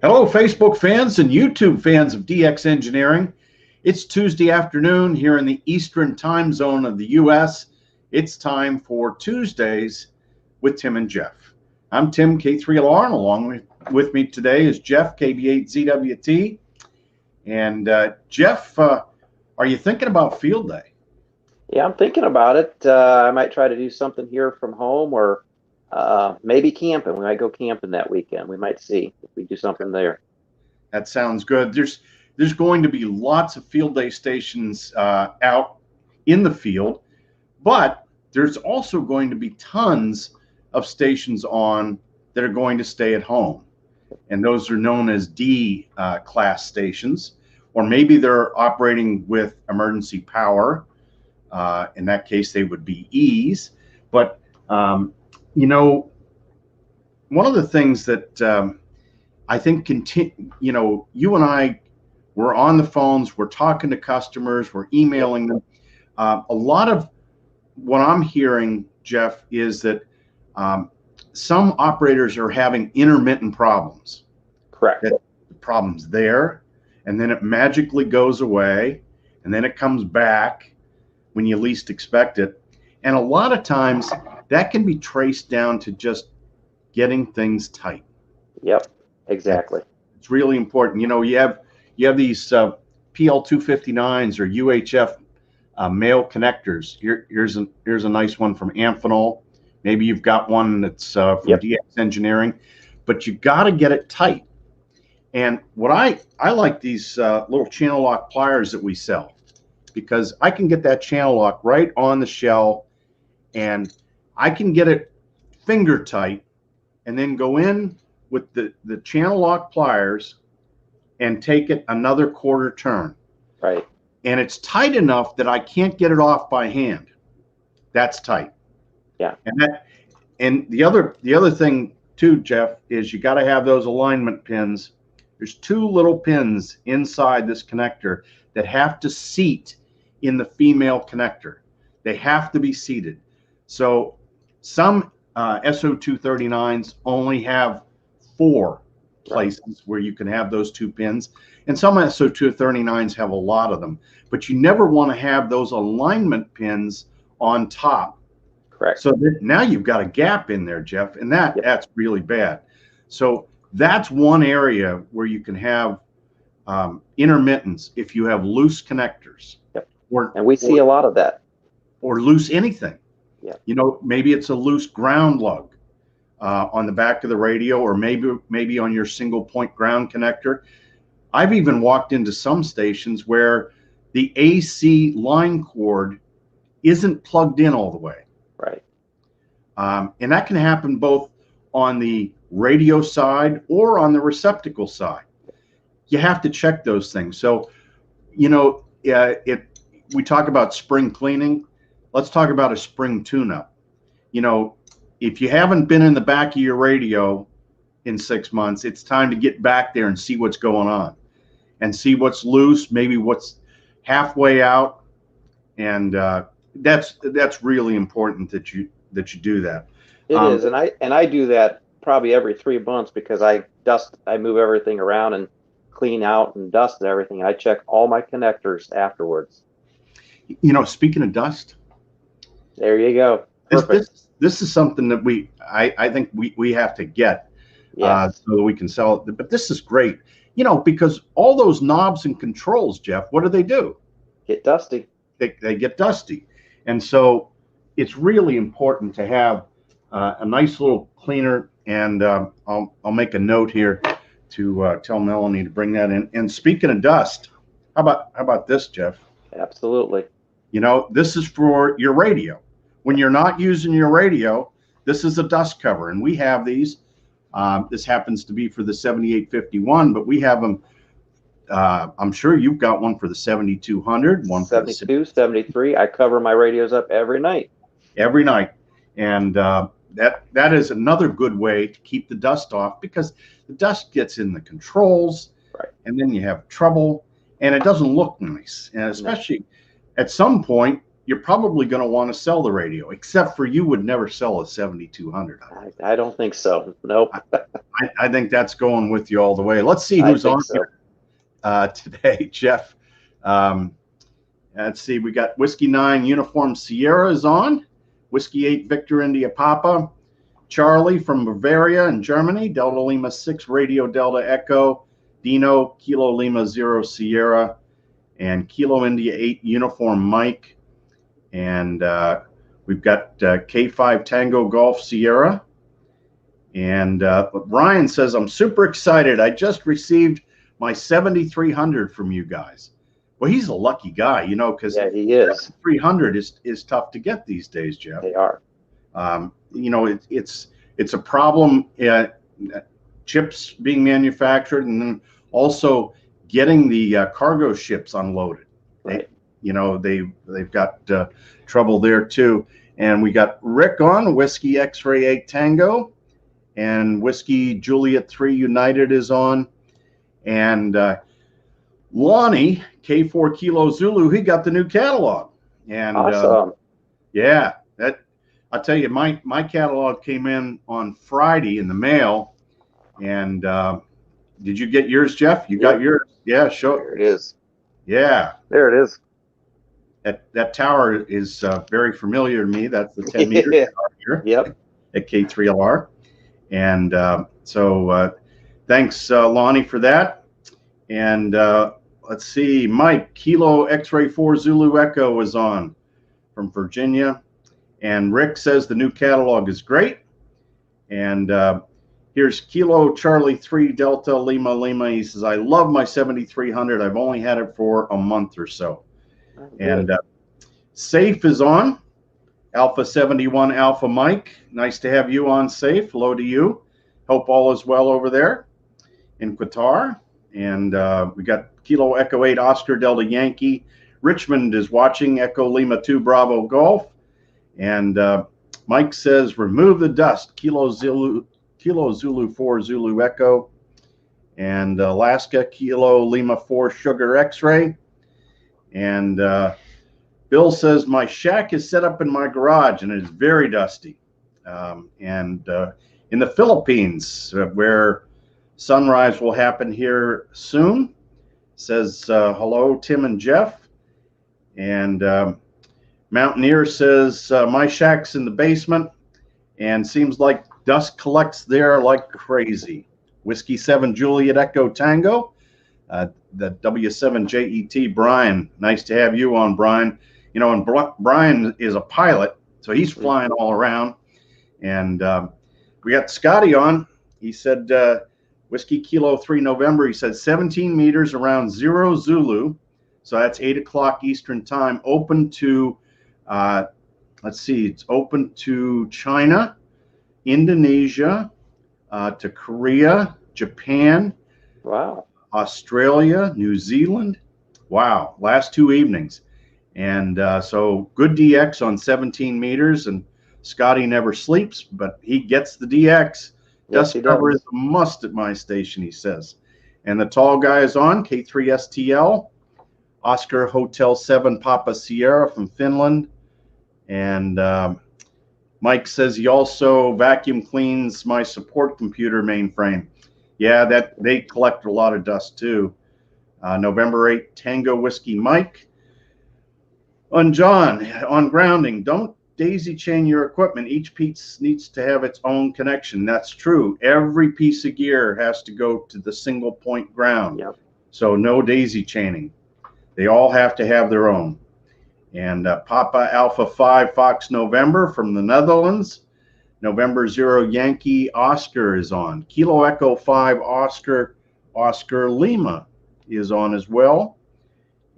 Hello, Facebook fans and YouTube fans of DX Engineering. It's Tuesday afternoon here in the Eastern time zone of the U.S. It's time for Tuesdays with Tim and Jeff. I'm Tim, K3LR, and along with me today is Jeff, KB8ZWT. And Jeff, are you thinking about field day? Yeah, I'm thinking about it. I might try to do something here from home, or maybe camping. We might go camping that weekend. We might see if we do something there. That sounds good. There's going to be lots of field day stations out in the field, but there's also going to be tons of stations on that are going to stay at home. And those are known as D class stations, or maybe they're operating with emergency power. In that case, they would be E's. But you know, one of the things that I think you and I, we're on the phones, we're talking to customers, we're emailing them. A lot of what I'm hearing, Jeff, is that some operators are having intermittent problems. Correct. That the problem's there, and then it magically goes away, and then it comes back when you least expect it. And a lot of times that can be traced down to just getting things tight. Yep, exactly. It's really important. You know, you have these PL259s or UHF male connectors. Here's a nice one from Amphenol. Maybe you've got one that's from DX Engineering, but you got to get it tight. And what I like these little channel lock pliers that we sell, because I can get that channel lock right on the shell, and I can get it finger tight, and then go in with the channel lock pliers and take it another quarter turn. Right. And it's tight enough that I can't get it off by hand. That's tight. Yeah. And the other thing too, Jeff, is you got to have those alignment pins. There's two little pins inside this connector that have to seat in the female connector. They have to be seated. So some SO239s only have 4 places where you can have those 2 pins, and some SO239s have a lot of them, but you never want to have those alignment pins on top. Correct. So that now you've got a gap in there, Jeff, and that's really bad. So that's one area where you can have intermittence if you have loose connectors. Yep. And we see a lot of that. Or loose anything. Yeah. You know, maybe it's a loose ground lug on the back of the radio, or maybe on your single point ground connector. I've even walked into some stations where the AC line cord isn't plugged in all the way. Right. And that can happen both on the radio side or on the receptacle side. You have to check those things. So, you know, we talk about spring cleaning. Let's talk about a spring tune-up. You know, if you haven't been in the back of your radio in 6 months, it's time to get back there and see what's going on, and see what's loose, maybe what's halfway out, and that's really important that you do that. It is, and I do that probably every 3 months, because I move everything around and clean out and dust and everything. I check all my connectors afterwards. You know, speaking of dust, there you go. Perfect. This is something that I think we have to get, so that we can sell it. But this is great, you know, because all those knobs and controls, Jeff, what do? Get dusty. They get dusty, and so it's really important to have a nice little cleaner. And I'll make a note here to tell Melanie to bring that in. And speaking of dust, how about this, Jeff? Absolutely. You know, this is for your radio. When you're not using your radio, this is a dust cover, and we have these. This happens to be for the 7851, but we have them. I'm sure you've got one for the 7200, one for 72, 73. I cover my radios up every night. Every night, and that is another good way to keep the dust off, because the dust gets in the controls, and then you have trouble, and it doesn't look nice. And especially at some point, you're probably going to want to sell the radio, except for you would never sell a 7200. I don't think so. Nope. I think that's going with you all the way. Let's see I who's think on so. here today, Jeff. Let's see, we got Whiskey 9 Uniform Sierra is on, Whiskey 8 Victor India Papa, Charlie from Bavaria in Germany, Delta Lima 6 Radio Delta Echo, Dino Kilo Lima 0 Sierra, and Kilo India 8 Uniform Mike. And we've got K5 Tango Golf Sierra. And Ryan says, I'm super excited. I just received my 7300 from you guys. Well, he's a lucky guy, you know, because yeah, he is. 300 is tough to get these days, Jeff. They are. You know, it's a problem. Chips being manufactured, and then also getting the cargo ships unloaded. Right. They've got trouble there too. And we got Rick on Whiskey X-Ray 8 Tango, and Whiskey Juliet 3 United is on, and Lonnie K4 Kilo Zulu, he got the new catalog. And awesome. Yeah, that I'll tell you, my catalog came in on Friday in the mail. And did you get yours, Jeff? You got yours? Yeah, show. There it is. Yeah, there it is. That tower is very familiar to me. That's the 10 meter tower here. Yep. At K3LR. And so thanks, Lonnie, for that. And let's see, Mike, Kilo X-Ray 4 Zulu Echo is on from Virginia. And Rick says the new catalog is great. And here's Kilo Charlie 3 Delta Lima Lima. He says, I love my 7300. I've only had it for a month or so. And Safe is on. Alpha 71 Alpha Mike. Nice to have you on, Safe. Hello to you. Hope all is well over there in Qatar. And we got Kilo Echo 8 Oscar Delta Yankee. Richmond is watching Echo Lima 2 Bravo Golf. And Mike says, remove the dust. Kilo Zulu 4 Zulu Echo. And Alaska Kilo Lima 4 Sugar X-Ray. And Bill says, my shack is set up in my garage and it is very dusty. And in the Philippines, where sunrise will happen here soon, says, hello, Tim and Jeff. And Mountaineer says, my shack's in the basement and seems like dust collects there like crazy. Whiskey 7 Juliet Echo Tango. The W7JET, Brian. Nice to have you on, Brian. You know, and Brian is a pilot, so he's flying all around. And we got Scotty on. He said, Whiskey Kilo 3 November, he said 17 meters around 0 Zulu. So that's 8 o'clock Eastern time. Open to, let's see, it's open to China, Indonesia, to Korea, Japan. Wow. Australia, New Zealand. Wow, last 2 evenings. And so good DX on 17 meters, and Scotty never sleeps, but he gets the DX. Yes, Dust cover is a must at my station, he says. And the tall guy is on, K3STL, Oscar Hotel 7 Papa Sierra from Finland. And Mike says he also vacuum cleans my support computer mainframe. Yeah, that they collect a lot of dust too. November 8, Tango Whiskey Mike. On John, on grounding, don't daisy chain your equipment. Each piece needs to have its own connection. That's true. Every piece of gear has to go to the single point ground. Yep. So no daisy chaining. They all have to have their own. And Papa Alpha 5 Fox November from the Netherlands. November 0 Yankee Oscar is on. Kilo Echo 5 Oscar Lima is on as well.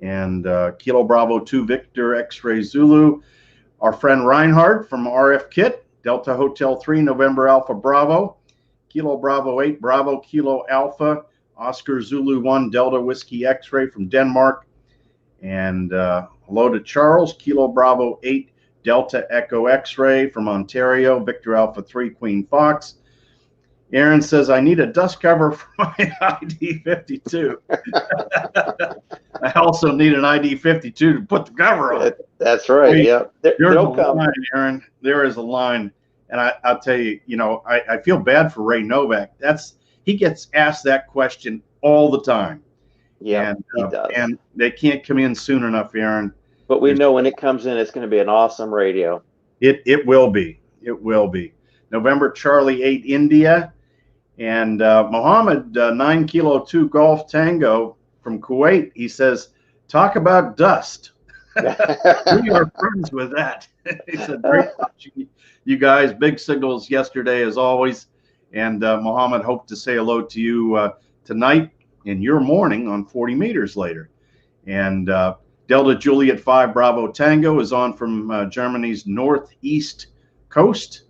And Kilo Bravo 2 Victor X-Ray Zulu. Our friend Reinhardt from RF Kit. Delta Hotel 3 November Alpha Bravo. Kilo Bravo 8 Bravo Kilo Alpha. Oscar Zulu 1 Delta Whiskey X-Ray from Denmark. And hello to Charles. Kilo Bravo 8 Delta Echo X-Ray from Ontario, Victor Alpha 3 Queen Fox. Aaron says, I need a dust cover for my ID52. I also need an ID52 to put the cover on. That's right. Yep. There's a line, Aaron. There is a line. And I'll tell you, I feel bad for Ray Novak. He gets asked that question all the time. Yeah, he does. And they can't come in soon enough, Aaron. But we know when it comes in, it's going to be an awesome radio. It will be. It will be. November Charlie 8 India. And Mohammed 9 Kilo 2 Golf Tango from Kuwait. He says, talk about dust. We are friends with that. He said, great watching you guys. Big signals yesterday as always. And Mohammed, hope to say hello to you tonight in your morning on 40 meters later. And Delta Juliet 5 Bravo Tango is on from Germany's northeast coast.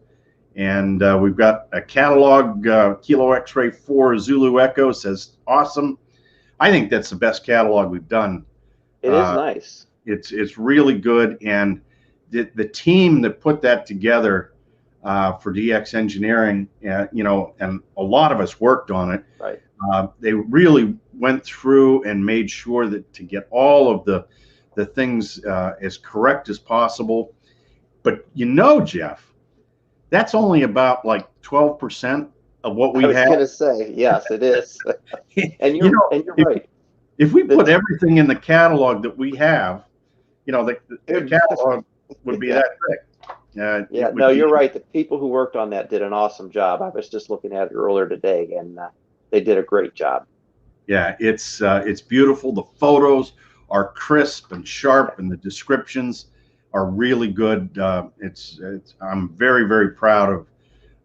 And we've got a catalog, Kilo X-Ray 4 Zulu Echo says, awesome. I think that's the best catalog we've done. It is nice. It's really good. And the team that put that together for DX Engineering, and a lot of us worked on it. Right. They really went through and made sure that to get all of the things as correct as possible. But Jeff, that's only about like 12% of what we have. I was going to say, yes, it is. And you're right. If we put everything in the catalog that we have, the catalog would be that thick. You're right. The people who worked on that did an awesome job. I was just looking at it earlier today, and they did a great job. Yeah, it's beautiful. The photos are crisp and sharp, and the descriptions are really good. I'm very, very proud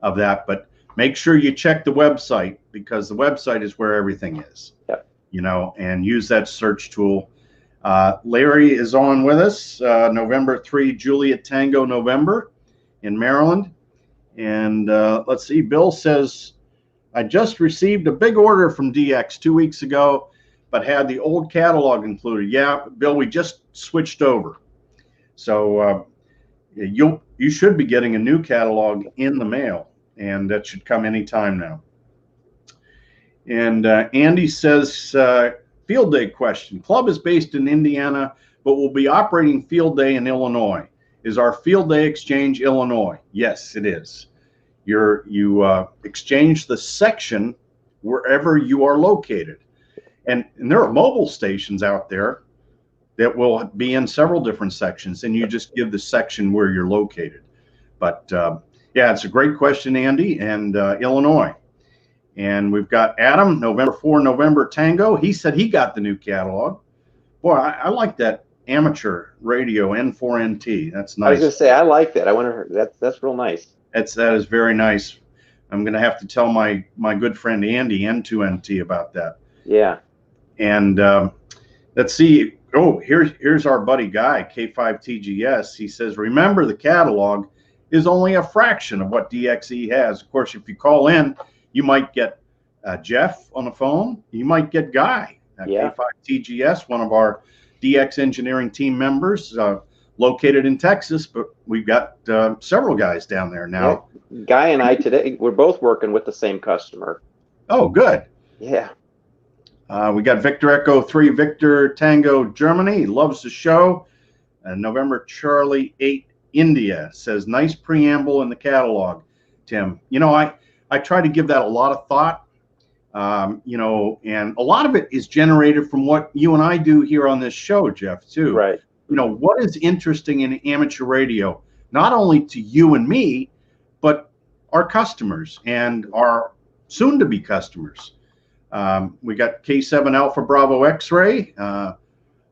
of that. But make sure you check the website, because the website is where everything is. Yep. And use that search tool. Larry is on with us. November 3 Juliet Tango November in Maryland. And let's see, Bill says, I just received a big order from DX 2 weeks ago, but had the old catalog included. Yeah, Bill, we just switched over. So you should be getting a new catalog in the mail, and that should come anytime now. And Andy says, field day question. Club is based in Indiana, but will be operating field day in Illinois. Is our field day exchange Illinois? Yes, it is. You exchange the section wherever you are located. And there are mobile stations out there that will be in several different sections, and you just give the section where you're located. But yeah, it's a great question, Andy, and Illinois. And we've got Adam, November 4 November Tango. He said he got the new catalog. Boy, I like that amateur radio N4NT. That's nice. I was going to say, I like that. I wonder, that's real nice. That is very nice. I'm going to have to tell my good friend Andy, N2NT, about that. Yeah. And let's see. Oh, here's our buddy Guy, K5TGS. He says, remember, the catalog is only a fraction of what DXE has. Of course, if you call in, you might get Jeff on the phone. You might get Guy at K5TGS, one of our DX engineering team members, located in Texas. But we've got several guys down there now. Yeah. Guy and I today, we're both working with the same customer. Oh, good. Yeah. We got Victor Echo 3, Victor Tango, Germany. He loves the show. November Charlie 8, India, says, nice preamble in the catalog, Tim. I try to give that a lot of thought, and a lot of it is generated from what you and I do here on this show, Jeff, too. Right. What is interesting in amateur radio, not only to you and me, but our customers and our soon-to-be customers. We got K7 Alpha Bravo X-Ray.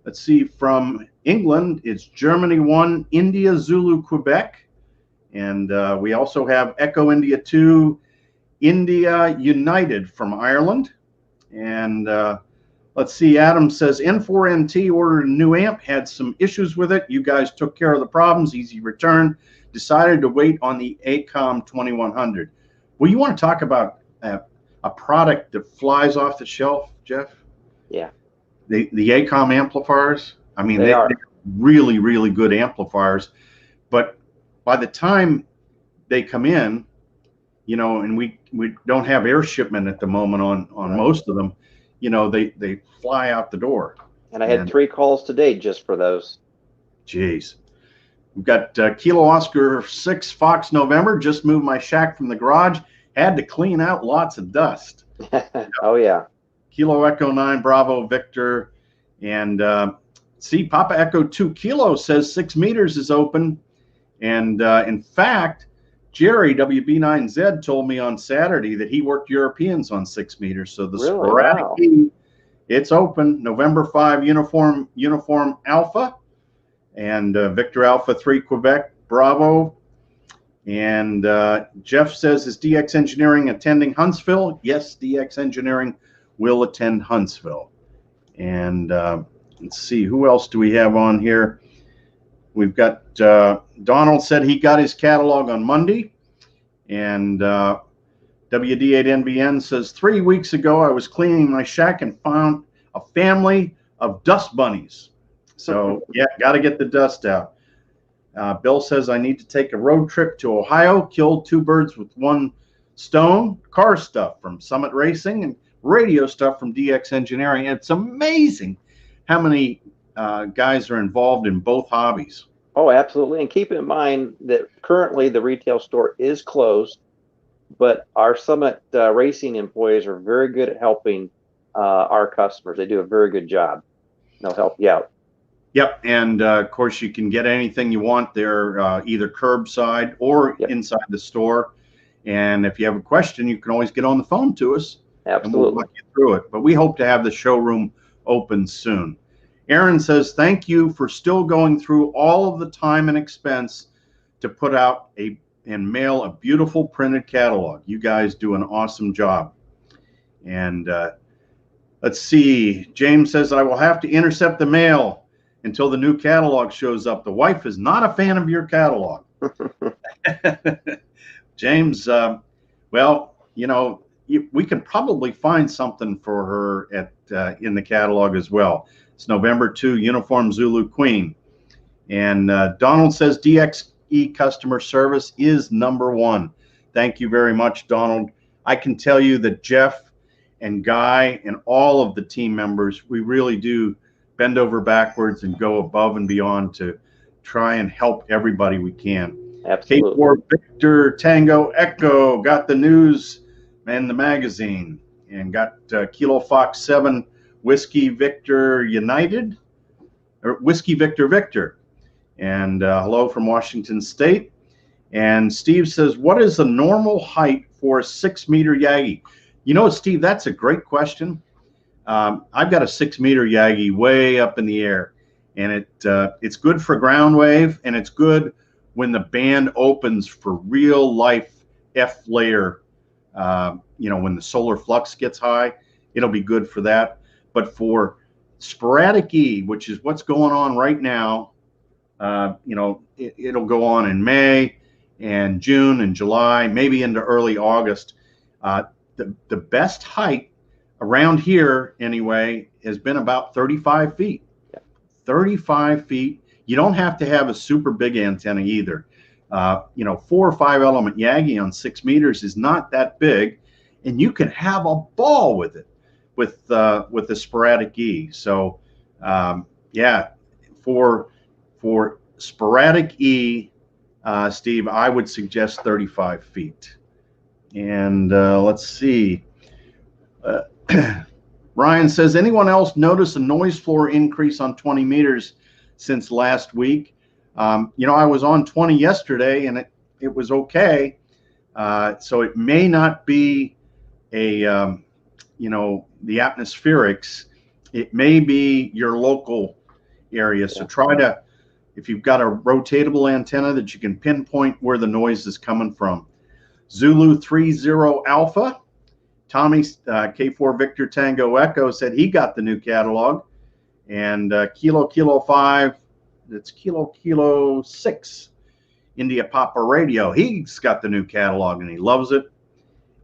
Let's see, from England, it's Germany 1, India Zulu Quebec. And we also have Echo India 2, India United from Ireland. And let's see, Adam says, N4NT ordered a new amp, had some issues with it. You guys took care of the problems, easy return. Decided to wait on the ACOM 2100. Well, you want to talk about a product that flies off the shelf, Jeff? Yeah. The ACOM amplifiers, I mean, they're really, really good amplifiers. But by the time they come in, and we don't have air shipment at the moment on most of them. They fly out the door. And I had 3 calls today just for those. Geez. We've got Kilo Oscar 6 Fox November. Just moved my shack from the garage. Had to clean out lots of dust. Oh, yeah. Kilo Echo 9 Bravo Victor. And see, Papa Echo 2 Kilo says 6 meters is open. And in fact, Jerry WB9Z told me on Saturday that he worked Europeans on 6 meters. So the sporadic E, it's open. November 5 Uniform Alpha. And Victor Alpha 3 Quebec Bravo. And Jeff says, is DX Engineering attending Huntsville? Yes, DX Engineering will attend Huntsville. And let's see, who else do we have on here? We've got Donald said he got his catalog on Monday. And WD8NBN says, 3 weeks ago I was cleaning my shack and found a family of dust bunnies. So, yeah, got to get the dust out. Bill says, I need to take a road trip to Ohio, kill 2 birds with 1 stone, car stuff from Summit Racing and radio stuff from DX Engineering. And it's amazing how many guys are involved in both hobbies. Oh, absolutely. And keep in mind that currently the retail store is closed, but our Summit Racing employees are very good at helping our customers. They do a very good job. They'll help you out. Yep, and of course you can get anything you want there, either curbside or inside the store. And if you have a question, you can always get on the phone to us. Absolutely. And we'll walk you through it. But we hope to have the showroom open soon. Aaron says, thank you for still going through all of the time and expense to put out and mail a beautiful printed catalog. You guys do an awesome job. And let's see. James says, I will have to intercept the mail until the new catalog shows up. The wife is not a fan of your catalog. James, well, we could probably find something for her in the catalog as well. It's November 2 Uniform Zulu Queen. And Donald says DXE customer service is #1. Thank you very much, Donald. I can tell you that Jeff and Guy and all of the team members, we really do bend over backwards and go above and beyond to try and help everybody we can. Absolutely. K4 Victor Tango Echo got the news and the magazine, and got Kilo Fox 7 Whiskey Victor United, or Whiskey Victor Victor. And hello from Washington State. And Steve says, what is the normal height for a 6-meter Yagi? Steve, that's a great question. I've got a 6-meter Yagi way up in the air, and it's good for ground wave, and it's good when the band opens for real life F layer. When the solar flux gets high, it'll be good for that. But for sporadic E, which is what's going on right now, it'll go on in May and June and July, maybe into early August. The best height around here, anyway, has been about 35 feet. 35 feet. You don't have to have a super big antenna either. 4 or 5 element Yagi on 6 meters is not that big, and you can have a ball with it with the sporadic E. So for sporadic E, Steve, I would suggest 35 feet. And let's see. Ryan says, anyone else notice a noise floor increase on 20 meters since last week? I was on 20 yesterday, and it was okay. So it may not be the atmospherics. It may be your local area. So try to, if you've got a rotatable antenna, that you can pinpoint where the noise is coming from. Zulu 30 Alpha, Tommy K4 Victor Tango Echo said he got the new catalog. And Kilo 5, that's Kilo 6, India Papa Radio. He's got the new catalog and he loves it.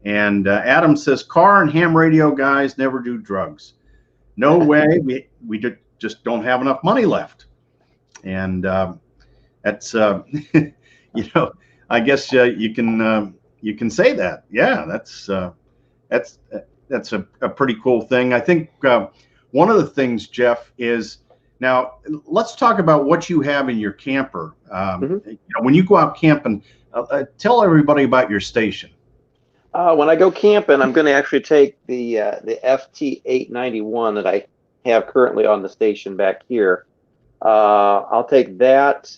And Adam says, car and ham radio guys never do drugs. No way. We just don't have enough money left. And that's, I guess you can, you can say that. Yeah, that's a pretty cool thing. I think one of the things, Jeff, is now let's talk about what you have in your camper. When you go out camping, tell everybody about your station. When I go camping, I'm going to actually take the FT891 that I have currently on the station back here. I'll take that.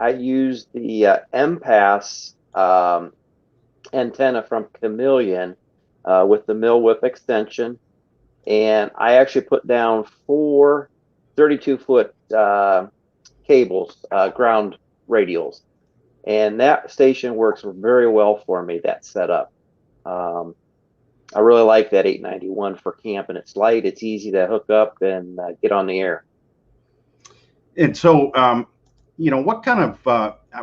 I use the MPass antenna from Chameleon with the mill whip extension, and I actually put down 4 32-foot cables, ground radials, and that station works very well for me, that setup. I really like that 891 for camping. It's light, it's easy to hook up and get on the air. And so, what kind of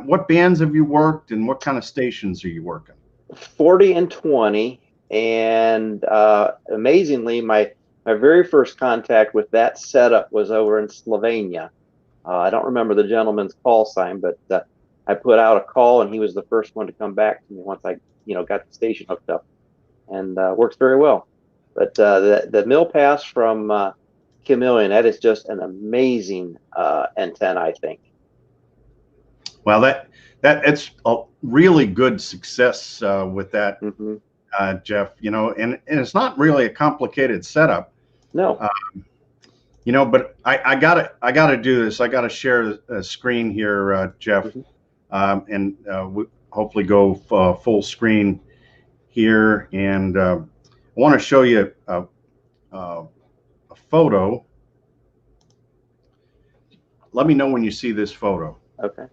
what bands have you worked, and what kind of stations are you working? 40 and 20, and amazingly, my very first contact with that setup was over in Slovenia. I don't remember the gentleman's call sign, but I put out a call, and he was the first one to come back to me once I, got the station hooked up, and works very well. But the mill pass from Chameleon, that is just an amazing antenna, I think. Well, it's a really good success with that, Jeff. And it's not really a complicated setup. No. But I gotta do this. I gotta share a screen here, Jeff, and we hopefully go full screen here. And I want to show you a photo. Let me know when you see this photo. Okay.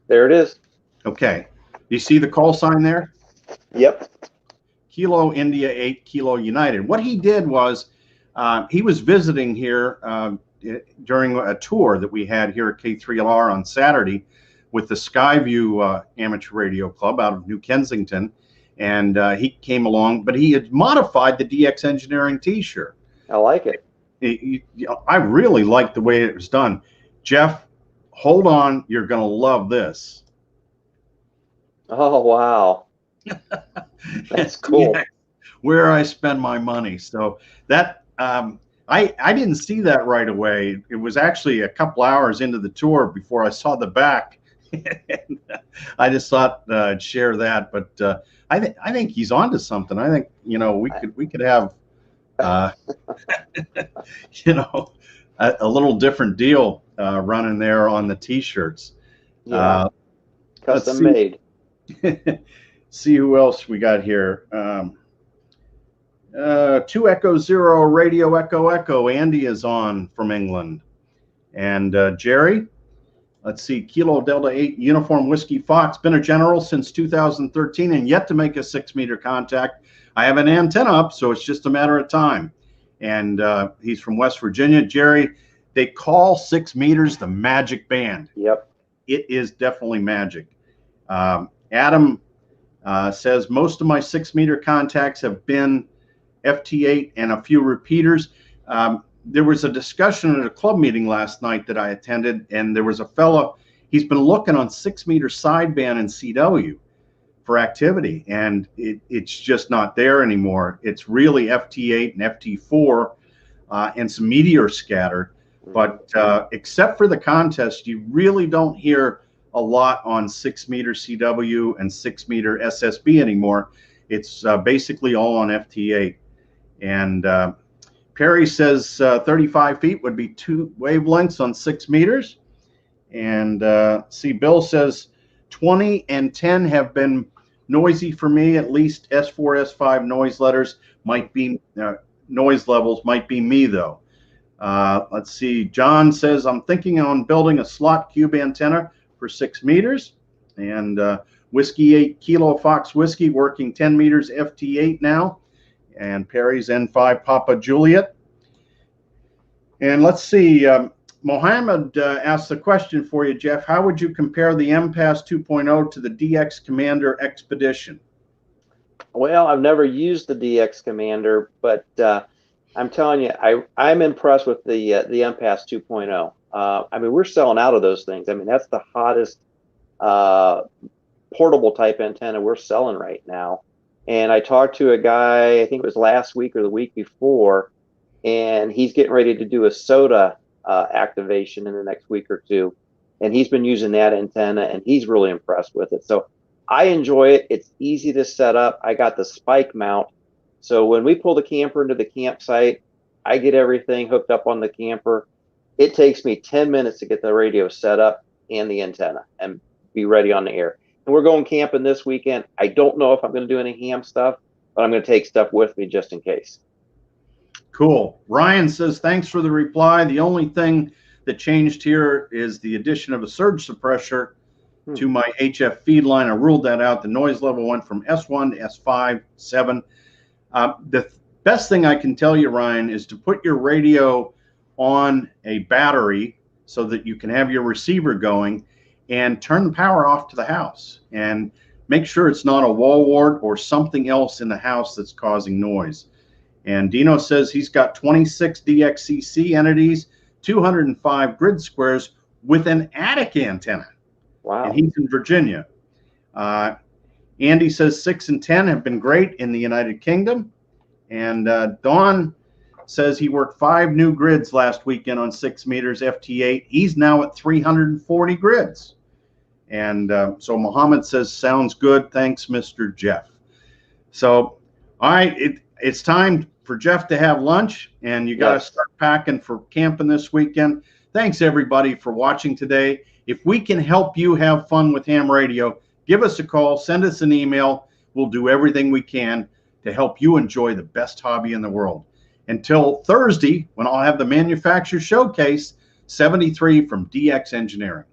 There it is. Okay. You see the call sign there? Yep. Kilo India 8 Kilo United. What he did was he was visiting here during a tour that we had here at K3LR on Saturday with the Skyview Amateur Radio Club out of New Kensington. And he came along, but he had modified the DX Engineering t-shirt. I like it. I really like the way it was done. Jeff, hold on. You're going to love this. Oh, wow. That's cool. Yeah, where I spend my money. So that I didn't see that right away. It was actually a couple hours into the tour before I saw the back. And I just thought I'd share that. But I think he's onto something. I think we could have a little different deal running there on the t-shirts. Yeah. Custom made. See who else we got here. 2 Echo 0 Radio Echo Echo. Andy is on from England. And Jerry, let's see, Kilo Delta 8 Uniform Whiskey Fox. Been a general since 2013 and yet to make a 6-meter contact. I have an antenna up, so it's just a matter of time. And he's from West Virginia. Jerry, they call 6 meters the magic band. Yep. It is definitely magic. Adam says, most of my 6-meter contacts have been FT8 and a few repeaters. There was a discussion at a club meeting last night that I attended, and there was a fellow, he's been looking on 6-meter sideband and CW for activity, and it's just not there anymore. It's really FT8 and FT4 and some meteor scatter. But except for the contest, you really don't hear a lot on 6-meter CW and 6-meter SSB anymore. It's basically all on FT8. And Perry says 35 feet would be 2 wavelengths on 6 meters. And Bill says 20 and 10 have been noisy for me. At least S4, S5 noise levels might be me though. Let's see. John says, I'm thinking on building a slot cube antenna for 6 meters. And Whiskey 8 Kilo Fox Whiskey working 10 meters FT8 now. And Perry's N5 Papa Juliet. And let's see. Mohammed asked the question for you, Jeff. How would you compare the MPass 2.0 to the DX Commander Expedition? Well, I've never used the DX Commander, but I'm telling you, I'm impressed with the MPass 2.0. I mean, we're selling out of those things. I mean, that's the hottest portable type antenna we're selling right now. And I talked to a guy, I think it was last week or the week before, and he's getting ready to do a SOTA activation in the next week or two. And he's been using that antenna, and he's really impressed with it. So I enjoy it. It's easy to set up. I got the spike mount. So when we pull the camper into the campsite, I get everything hooked up on the camper. It takes me 10 minutes to get the radio set up and the antenna and be ready on the air. And we're going camping this weekend. I don't know if I'm going to do any ham stuff, but I'm going to take stuff with me just in case. Cool. Ryan says, thanks for the reply. The only thing that changed here is the addition of a surge suppressor to my HF feed line. I ruled that out. The noise level went from S1 to S5, 7. The best thing I can tell you, Ryan, is to put your radio on a battery so that you can have your receiver going, and turn the power off to the house and make sure it's not a wall wart or something else in the house that's causing noise. And Dino says he's got 26 DXCC entities, 205 grid squares with an attic antenna. Wow. And he's in Virginia. Andy says 6 and 10 have been great in the United Kingdom. And Dawn says he worked 5 new grids last weekend on 6 meters FT8. He's now at 340 grids. And so Muhammad says, sounds good. Thanks, Mr. Jeff. So it's time for Jeff to have lunch, and you got to start packing for camping this weekend. Thanks, everybody, for watching today. If we can help you have fun with ham radio, give us a call, send us an email. We'll do everything we can to help you enjoy the best hobby in the world. Until Thursday, when I'll have the manufacturer showcase 73 from DX Engineering.